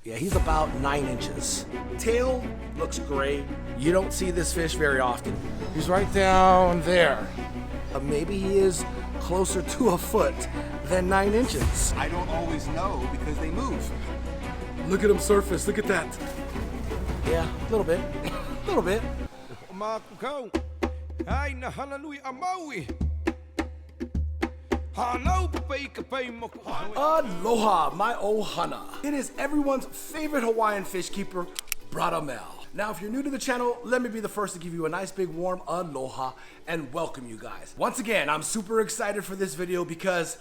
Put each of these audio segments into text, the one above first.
Yeah, he's about 9 inches. Tail looks great. You don't see this fish very often. He's right down there. Maybe he is closer to a foot than 9 inches. I don't always know because they move. Look at him surface, look at that. Yeah, a little bit, a little bit. Maui. Aloha, my ohana. It is everyone's favorite Hawaiian fish keeper, Brother Mel. Now, if you're new to the channel, let me be the first to give you a nice big warm aloha and welcome you guys. Once again, I'm super excited for this video because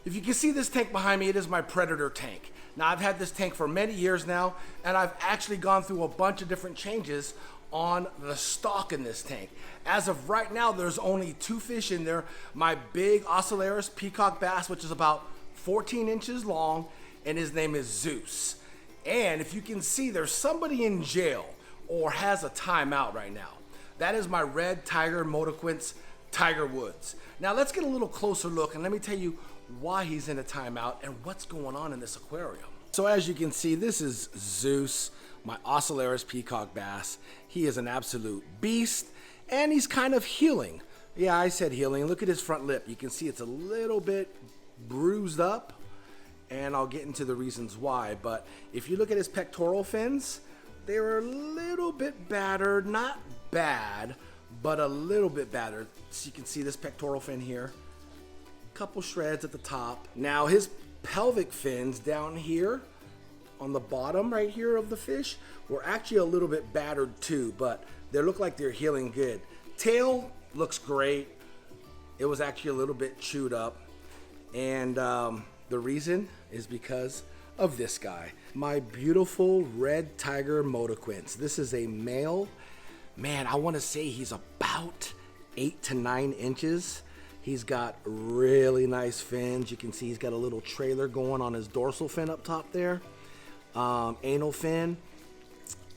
if you can see this tank behind me, it is my Predator tank. Now, I've had this tank for many years now, and I've actually gone through a bunch of different changes on the stock in this tank. As of right now, there's only 2 fish in there. My big Ocellaris peacock bass, which is about 14 inches long, and his name is Zeus. And if you can see, there's somebody in jail or has a timeout right now. That is my red tiger motoquince, Tiger Woods. Now let's get a little closer look and let me tell you why he's in a timeout and what's going on in this aquarium. So as you can see, this is Zeus, my Ocellaris peacock bass. He is an absolute beast and he's kind of healing. Yeah, I said healing. Look at his front lip. You can see it's a little bit bruised up and I'll get into the reasons why. But if you look at his pectoral fins, they're a little bit battered, not bad, but a little bit battered. So you can see this pectoral fin here, couple shreds at the top. Now his pelvic fins down here on the bottom right here of the fish were actually a little bit battered too, but they look like they're healing good. Tail looks great. It was actually a little bit chewed up, and the reason is because of this guy, my beautiful red tiger motoquince. This is a male. Man, I want to say he's about 8 to 9 inches. He's got really nice fins. You can see he's got a little trailer going on his dorsal fin up top there. Anal fin,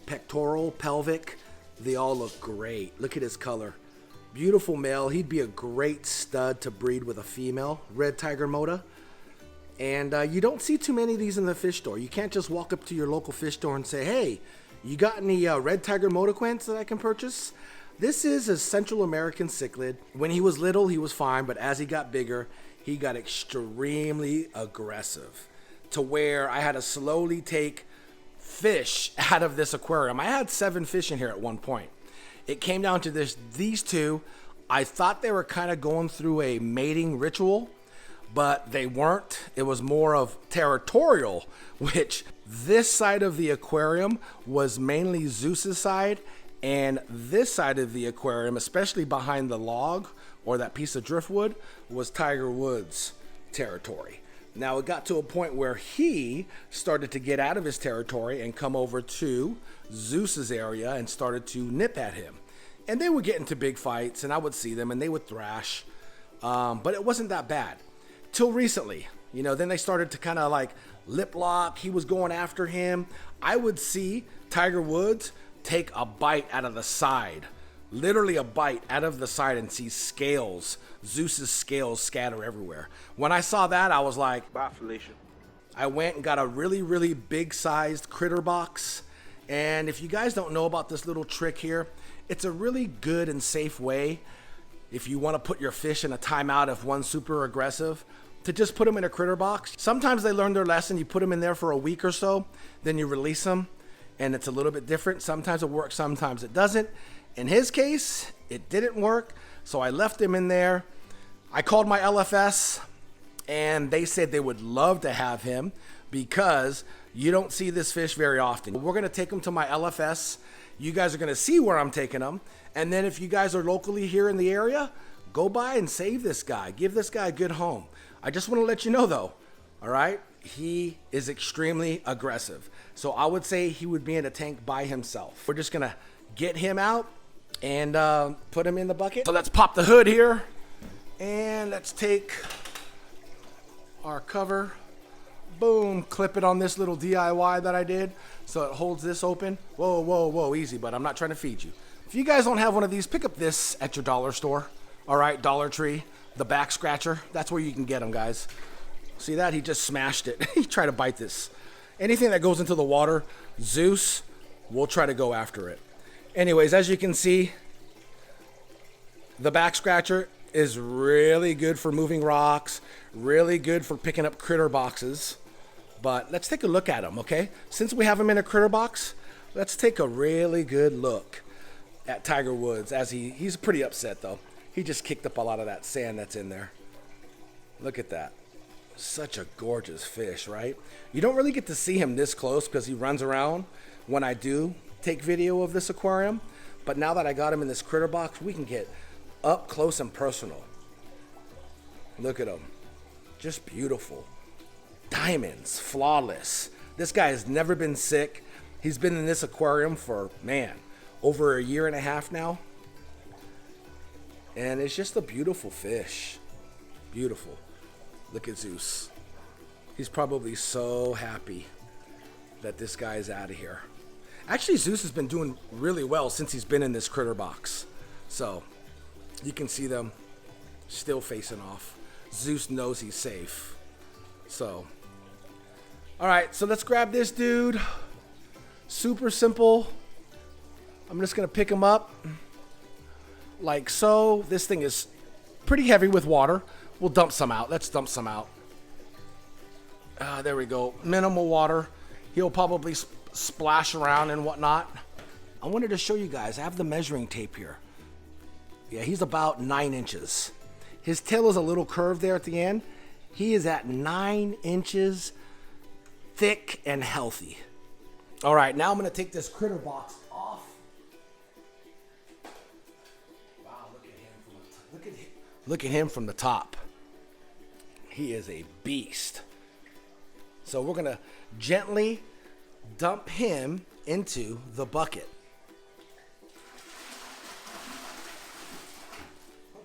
pectoral, pelvic, they all look great. Look at his color. Beautiful male. He'd be a great stud to breed with a female red tiger mota. And you don't see too many of these in the fish store. You can't just walk up to your local fish store and say, hey, you got any red tiger motoquince that I can purchase? This is a Central American cichlid. When he was little, he was fine, but as he got bigger, he got extremely aggressive to where I had to slowly take fish out of this aquarium. I had 7 fish in here at one point. It came down to these 2. I thought they were kind of going through a mating ritual, but they weren't. It was more of territorial, which this side of the aquarium was mainly Zeus's side, and this side of the aquarium, especially behind the log or that piece of driftwood, was Tiger Woods territory. Now it got to a point where he started to get out of his territory and come over to Zeus's area and started to nip at him. And they would get into big fights and I would see them and they would thrash. But it wasn't that bad. Till recently, you know, then they started to kind of like lip lock. He was going after him. I would see Tiger Woods take a bite out of the side, literally a bite out of the side, and see scales, Zeus's scales scatter everywhere. When I saw that, I was like, bye, Felicia. I went and got a really, really big sized critter box. And if you guys don't know about this little trick here, it's a really good and safe way if you want to put your fish in a timeout if one's super aggressive, to just put them in a critter box. Sometimes they learn their lesson. You put them in there for a week or so, then you release them, and it's a little bit different. Sometimes it works, sometimes it doesn't. In his case, it didn't work, so I left him in there. I called my LFS, and they said they would love to have him because you don't see this fish very often. We're gonna take him to my LFS. You guys are gonna see where I'm taking him, and then if you guys are locally here in the area, go by and save this guy. Give this guy a good home. I just wanna let you know though, all right? He is extremely aggressive. So I would say he would be in a tank by himself. We're just gonna get him out and put him in the bucket. So let's pop the hood here and let's take our cover, boom, clip it on this little DIY that I did so it holds this open. Whoa, whoa, whoa, easy, but I'm not trying to feed you. If you guys don't have one of these, pick up this at your dollar store. All right, Dollar Tree, the back scratcher. That's where you can get them, guys. See that? He just smashed it. He tried to bite this. Anything that goes into the water, Zeus will try to go after it. Anyways, as you can see, the back scratcher is really good for moving rocks, really good for picking up critter boxes. But let's take a look at him, okay? Since we have him in a critter box, let's take a really good look at Tiger Woods as he's pretty upset though. He just kicked up a lot of that sand that's in there. Look at that. Such a gorgeous fish, right? You don't really get to see him this close because he runs around when I do take video of this aquarium. But now that I got him in this critter box, we can get up close and personal. Look at him. Just beautiful. Diamonds, flawless. This guy has never been sick. He's been in this aquarium for, man, over a year and a half now. And it's just a beautiful fish. Beautiful. Look at Zeus. He's probably so happy that this guy is out of here. Actually, Zeus has been doing really well since he's been in this critter box. So you can see them still facing off. Zeus knows he's safe. So, all right, so let's grab this dude. Super simple. I'm just gonna pick him up like so. This thing is pretty heavy with water. We'll dump some out. Let's dump some out. There we go. Minimal water. He'll probably splash around and whatnot. I wanted to show you guys. I have the measuring tape here. Yeah, he's about 9 inches. His tail is a little curved there at the end. He is at 9 inches thick and healthy. All right, now I'm gonna take this critter box off. Wow, look at him from the top. He is a beast. So we're gonna gently dump him into the bucket.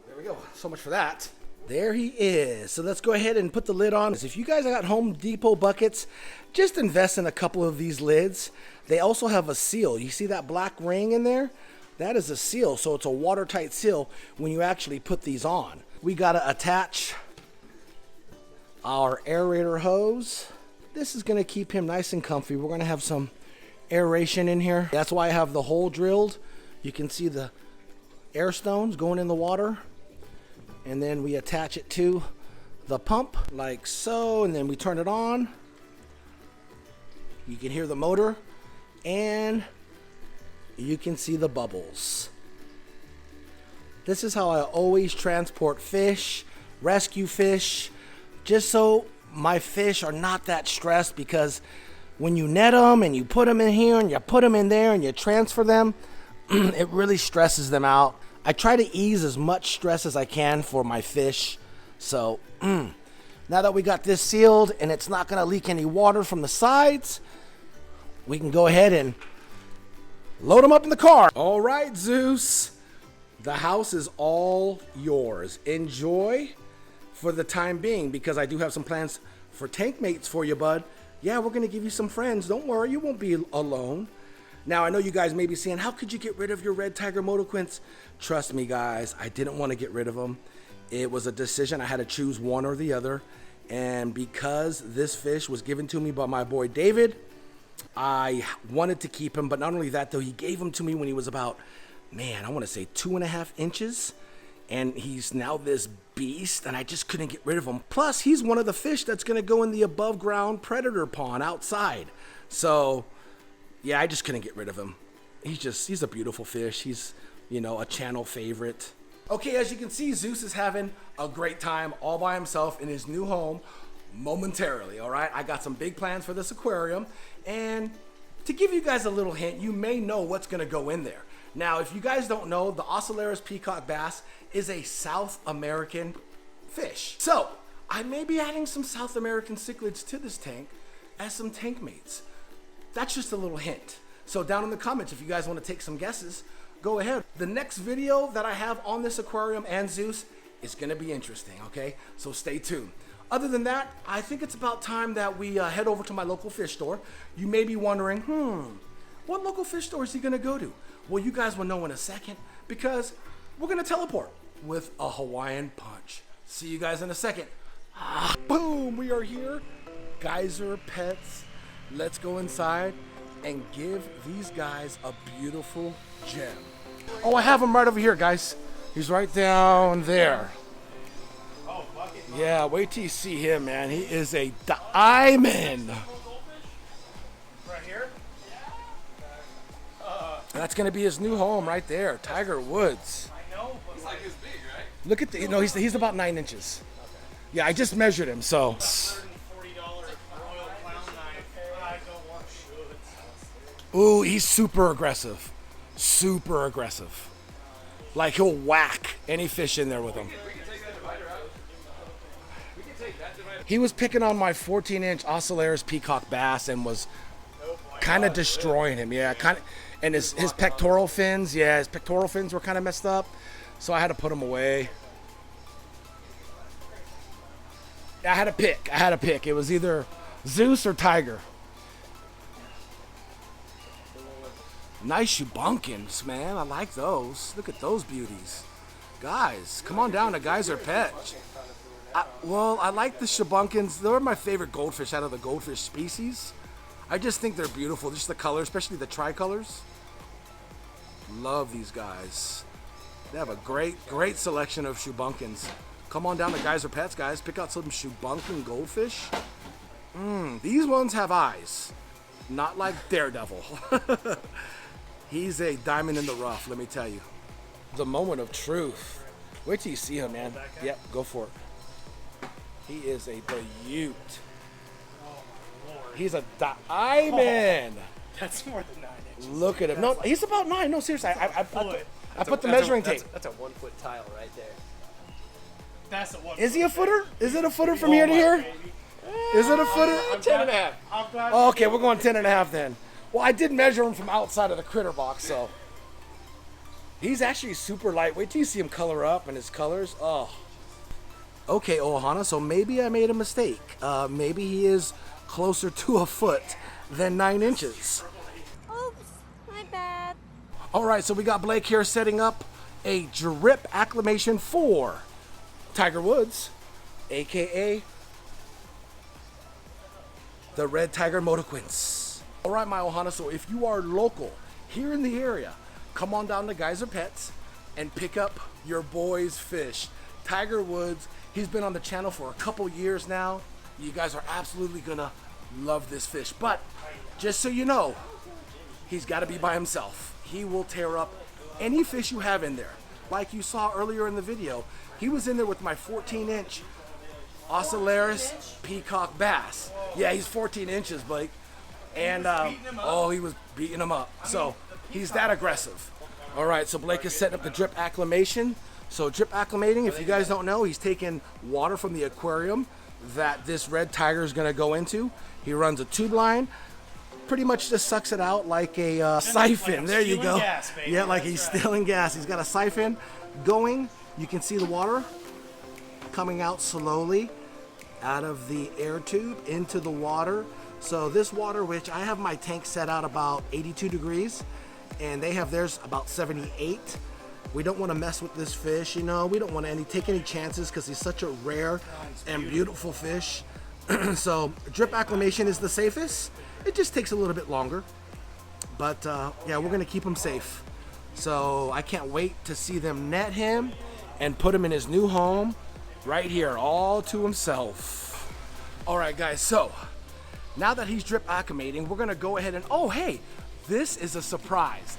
There we go. So much for that. There he is. So let's go ahead and put the lid on. If you guys got Home Depot buckets, just invest in a couple of these lids. They also have a seal. You see that black ring in there? That is a seal. So it's a watertight seal when you actually put these on. We got to attach our aerator hose. This is going to keep him nice and comfy. We're going to have some aeration in here. That's why I have the hole drilled. You can see the air stones going in the water. And then we attach it to the pump like so, and then we turn it on. You can hear the motor and you can see the bubbles. This is how I always transport fish, rescue fish, just so my fish are not that stressed, because when you net them and you put them in here and you put them in there and you transfer them, it really stresses them out. I try to ease as much stress as I can for my fish. So now that we got this sealed and it's not gonna leak any water from the sides, we can go ahead and load them up in the car. All right, Zeus, the house is all yours. Enjoy for the time being, because I do have some plans for tank mates for you, bud. Yeah, we're gonna give you some friends. Don't worry, you won't be alone. Now, I know you guys may be saying, how could you get rid of your red tiger motoquints? Trust me, guys, I didn't want to get rid of them. It was a decision. I had to choose one or the other. And because this fish was given to me by my boy David, I wanted to keep him. But not only that, though, he gave him to me when he was about, man, I want to say 2.5 inches. And he's now this beast, and I just couldn't get rid of him. Plus, he's one of the fish that's going to go in the above ground predator pond outside. So yeah, I just couldn't get rid of him. He's a beautiful fish. He's, you know, a channel favorite. Okay, as you can see, Zeus is having a great time all by himself in his new home momentarily, all right? I got some big plans for this aquarium, and to give you guys a little hint, you may know what's gonna go in there. Now, if you guys don't know, the Ocellaris peacock bass is a South American fish. So, I may be adding some South American cichlids to this tank as some tank mates. That's just a little hint. So down in the comments, if you guys want to take some guesses, go ahead. The next video that I have on this aquarium and Zeus is going to be interesting, okay? So stay tuned. Other than that, I think it's about time that we head over to my local fish store. You may be wondering, what local fish store is he going to go to? Well, you guys will know in a second, because we're going to teleport with a Hawaiian punch. See you guys in a second. Boom, we are here. Geyser Pets let's go inside and give these guys a beautiful gem. Oh, I have him right over here, guys. He's right down there. Yeah, wait till you see him, man. He is a diamond. Right here? That's gonna be his new home right there, Tiger Woods. I know, but It's like his big, right? Look at the, you know, he's about 9 inches. Yeah, I just measured him, so. $140 Royal Clown Knife. I don't want shoulds. Ooh, he's super aggressive. Super aggressive. Like he'll whack any fish in there with him. We can take that divider out. We can take that divider. He was picking on my 14-inch Ocellaris peacock bass and was kind of destroying him. Yeah, kind of. And his pectoral fins, yeah, his pectoral fins were kind of messed up. So I had to put him away. I had to pick. It was either Zeus or Tiger. Nice Shubunkins, man. I like those. Look at those beauties. Guys, come on down to Geyser Pet. I like the Shubunkins. They're my favorite goldfish out of the goldfish species. I just think they're beautiful. Just the color, especially the tricolors. Love these guys. They have a great selection of Shubunkins. Come on down to Geyser Pets, guys. Pick out some Shubunkin goldfish. These ones have eyes. Not like Daredevil. He's a diamond in the rough, let me tell you. The moment of truth. Wait till you see him, man. Yep, go for it. He is a beaut. He's a diamond. That's more than 9 inches. Look at him. No, he's about 9. No, seriously. I put the That's measuring tape. That's a 1 foot tile right there. That's a 1 Is he a footer? Is it a footer from here to here? Is it a footer? 10 and a half. I'm glad. Oh, okay, we're going 10 and a half then. Well, I did measure him from outside of the critter box, so. He's actually super light. Wait till you see him color up and his colors. Oh. Okay, Ohana, so maybe I made a mistake. Maybe he is closer to a foot than 9 inches. Oops, my bad. All right, so we got Blake here setting up a drip acclimation for Tiger Woods, AKA the Red Tiger Motoquins. All right, my Ohana, so if you are local here in the area, come on down to Geyser Pets and pick up your boy's fish. Tiger Woods, he's been on the channel for a couple years now. You guys are absolutely gonna love this fish. But just so you know, he's gotta be by himself. He will tear up any fish you have in there. Like you saw earlier in the video, he was in there with my 14-inch Ocellaris peacock bass. Yeah, he's 14 inches, Blake. And oh, he was beating him up. So he's that aggressive. All right, so Blake is setting up the drip acclimation. So drip acclimating, if you guys don't know, he's taking water from the aquarium that this red tiger is gonna go into. He runs a tube line, pretty much just sucks it out like a siphon. There you go. Gas, baby. Yeah, like he's stealing gas. He's got a siphon going. You can see the water coming out slowly out of the air tube into the water. So this water, which I have my tank set out about 82 degrees, and they have theirs about 78. We don't want to mess with this fish, you know. We don't want to take any chances because he's such a rare and beautiful fish. So drip acclimation is the safest. It just takes a little bit longer, but yeah, we're gonna keep him safe. So I can't wait to see them net him and put him in his new home right here, all to himself. All right, guys, so now that he's drip acclimating, we're gonna go ahead and, oh, hey, this is a surprise.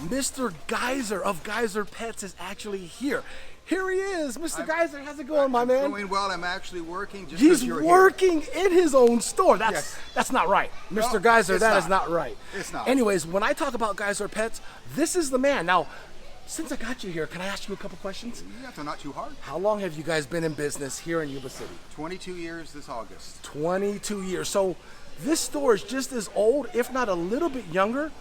Mr. Geyser of Geyser Pets is actually here. Here he is, Mr. Geyser. How's it going, my man? Going well. I'm actually working just He's because you're working in his own store. Yes. That's not right. Mr. No, Geyser, it's that is not. not right. It's not. Anyways, when I talk about Geyser Pets, this is the man. Now, since I got you here, can I ask you a couple questions? here. Yeah, so not too hard. How long have you guys been in business here in Yuba City? 22 years this August. 22 years. So this store is just as old, if not a little bit younger,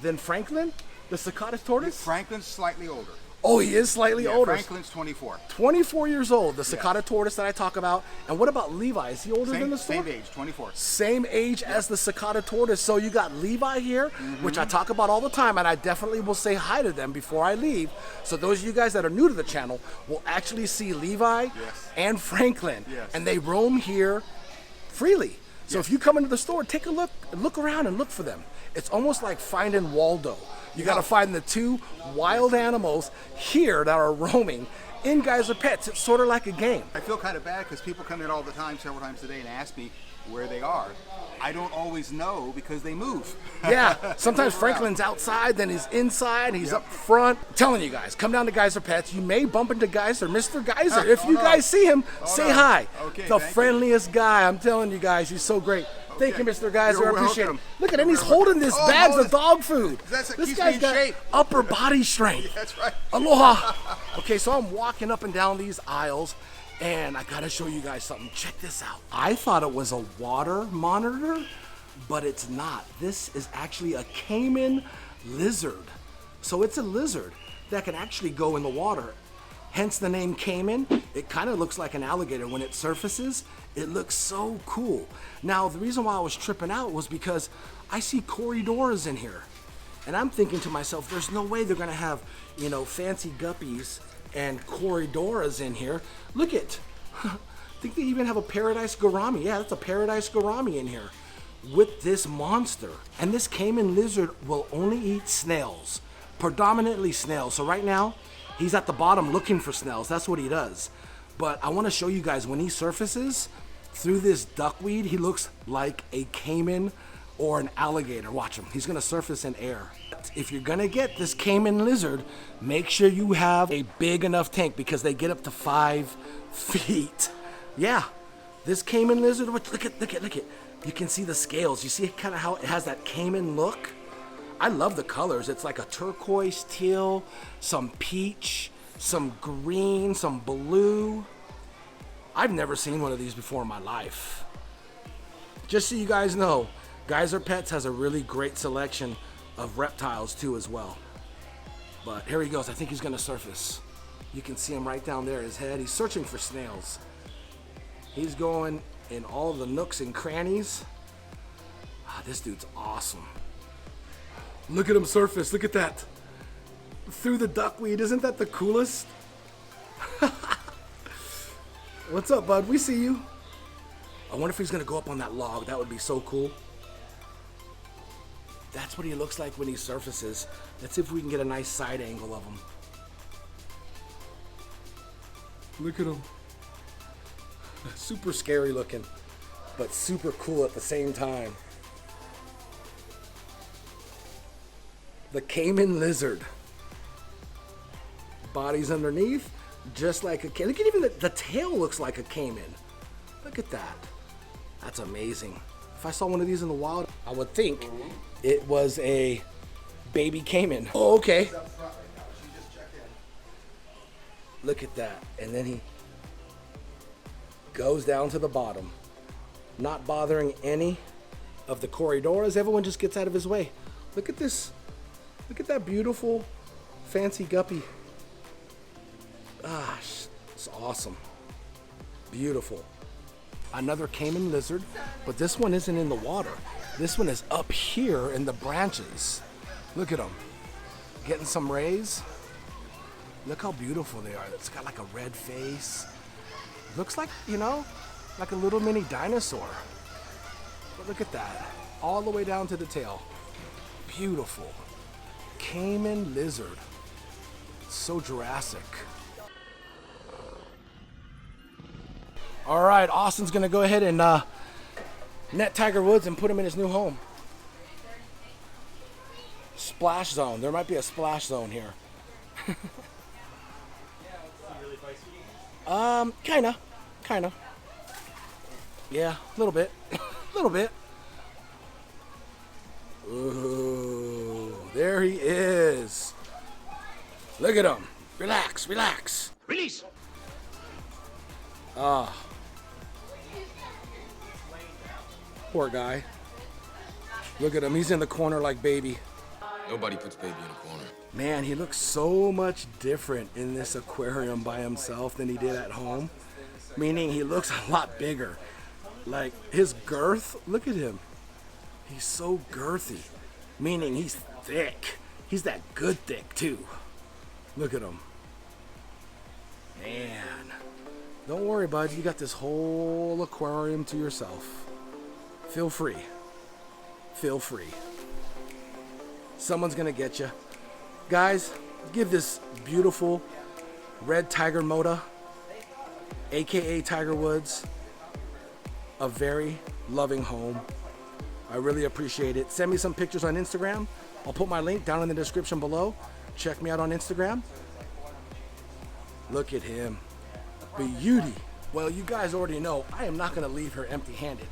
than Franklin, the Cicadas tortoise? Franklin's slightly older. Oh, he is slightly Yeah, older. Franklin's 24. 24 years old, the Cicada tortoise that I talk about. And what about Levi? Is he older than the store? Same age, 24. Same age as the Cicada tortoise. So you got Levi here, which I talk about all the time, and I definitely will say hi to them before I leave. So those of you guys that are new to the channel will actually see Levi Yes. and Franklin, Yes. and they roam here freely. So if you come into the store, take a look around and look for them. It's almost like finding Waldo. You got to find the two wild animals here that are roaming in Geyser Pets. It's sort of like a game. I feel kind of bad because people come in all the time, several times a day, and ask me where they are. I don't always know because they move. Yeah, sometimes Franklin's outside, then he's inside, he's up front. I'm telling you guys, come down to Geyser Pets. You may bump into Geyser, Mr. Geyser. If you guys see him, say hi. Okay, the friendliest guy. I'm telling you guys, he's so great. Thank you, Mr. Geyser. I appreciate it. Look at him. He's holding this bags of dog food. This guy's got upper body strength. That's right. Aloha. Okay, so I'm walking up and down these aisles, and I gotta show you guys something. Check this out. I thought it was a water monitor, but it's not. This is actually a caiman lizard. So it's a lizard that can actually go in the water. Hence the name caiman. It kind of looks like an alligator when it surfaces. It looks so cool. Now, the reason why I was tripping out was because I see corridoras in here. And I'm thinking to myself, there's no way they're gonna have, you know, fancy guppies and corridoras in here. Look at, I think they even have a paradise gourami. Yeah, that's a paradise gourami in here with this monster. And this caiman lizard will only eat snails, predominantly snails. So right now, he's at the bottom looking for snails. That's what he does. But I want to show you guys when he surfaces through this duckweed, he looks like a caiman or an alligator. Watch him. He's going to surface in air. If you're going to get this caiman lizard, make sure you have a big enough tank because they get up to 5 feet. Yeah, this caiman lizard, look at. You can see the scales. You see kind of how it has that caiman look? I love the colors. It's like a turquoise teal, some peach, some green, some blue. I've never seen one of these before in my life. Just so you guys know, Geyser Pets has a really great selection of reptiles too as well. But here he goes. I think he's gonna surface. You can see him right down there, his head. He's searching for snails. He's going in all the nooks and crannies. This dude's awesome. Look at him surface. Look at that. Through the duckweed. Isn't that the coolest? What's up, bud? We see you. I wonder if he's gonna go up on that log. That would be so cool. That's what he looks like when he surfaces. Let's see if we can get a nice side angle of him. Look at him. Super scary looking, but super cool at the same time. The caiman lizard. Body's underneath, just like a caiman. Look at even the tail looks like a caiman. Look at that. That's amazing. If I saw one of these in the wild, I would think it was a baby caiman. Oh, okay. Look at that. And then he goes down to the bottom, not bothering any of the corridoras. Everyone just gets out of his way. Look at this. Look at that beautiful, fancy guppy. Gosh, it's awesome. Beautiful. Another caiman lizard, but this one isn't in the water. This one is up here in the branches. Look at them. Getting some rays. Look how beautiful they are. It's got like a red face. Looks like, you know, like a little mini dinosaur. But look at that. All the way down to the tail. Beautiful. Caiman lizard. So Jurassic. All right, Austin's gonna go ahead and net Tiger Woods and put him in his new home. Splash zone. There might be a splash zone here. Kinda. Yeah, a little bit. A little bit. Ooh, there he is. Look at him. Relax. Release. Poor guy. Look at him. He's in the corner like baby. Nobody puts baby in a corner. Man, he looks so much different in this aquarium by himself than he did at home. Meaning he looks a lot bigger. Like his girth, look at him. He's so girthy. Meaning he's thick. He's that good thick too. Look at him. Man. Don't worry, bud. You got this whole aquarium to yourself. feel free. Feel free. Someone's gonna get you. Guys, give this beautiful red tiger moda, aka Tiger Woods, a very loving home. I really appreciate it. Send me some pictures on Instagram. I'll put my link down in the description below. Check me out on Instagram. Look at him. Beauty. Well, you guys already know I am not going to leave her empty-handed,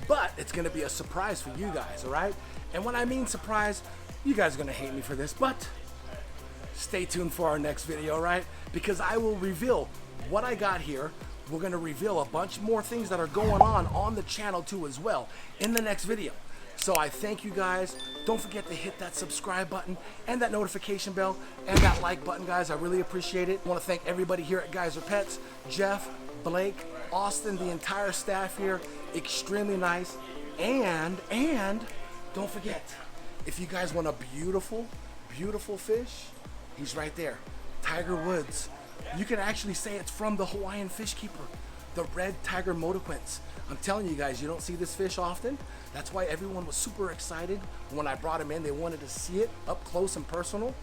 but it's going to be a surprise for you guys, all right? And when I mean surprise, you guys are going to hate me for this, but stay tuned for our next video, right? Because I will reveal what I got here. We're going to reveal a bunch more things that are going on the channel too as well in the next video. So I thank you guys. Don't forget to hit that subscribe button and that notification bell and that like button, guys. I really appreciate it. I want to thank everybody here at Geyser Pets, Jeff, Blake, Austin, the entire staff here. Extremely nice. And don't forget, if you guys want a beautiful, beautiful fish, he's right there. Tiger Woods. You can actually say it's from the Hawaiian fish keeper, the red tiger modaquints. I'm telling you guys, you don't see this fish often. That's why everyone was super excited when I brought him in. They wanted to see it up close and personal.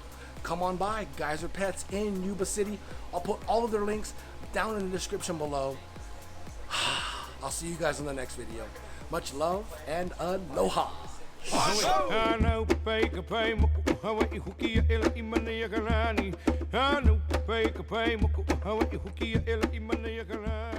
Come on by, Geyser Pets in Yuba City. I'll put all of their links down in the description below. I'll see you guys in the next video. Much love and aloha. Hana upai ka pai moku hawa I hukia ela I mana ya kalani. Hana upai ka pai moku hawa I hukia ela I mana ya kalani.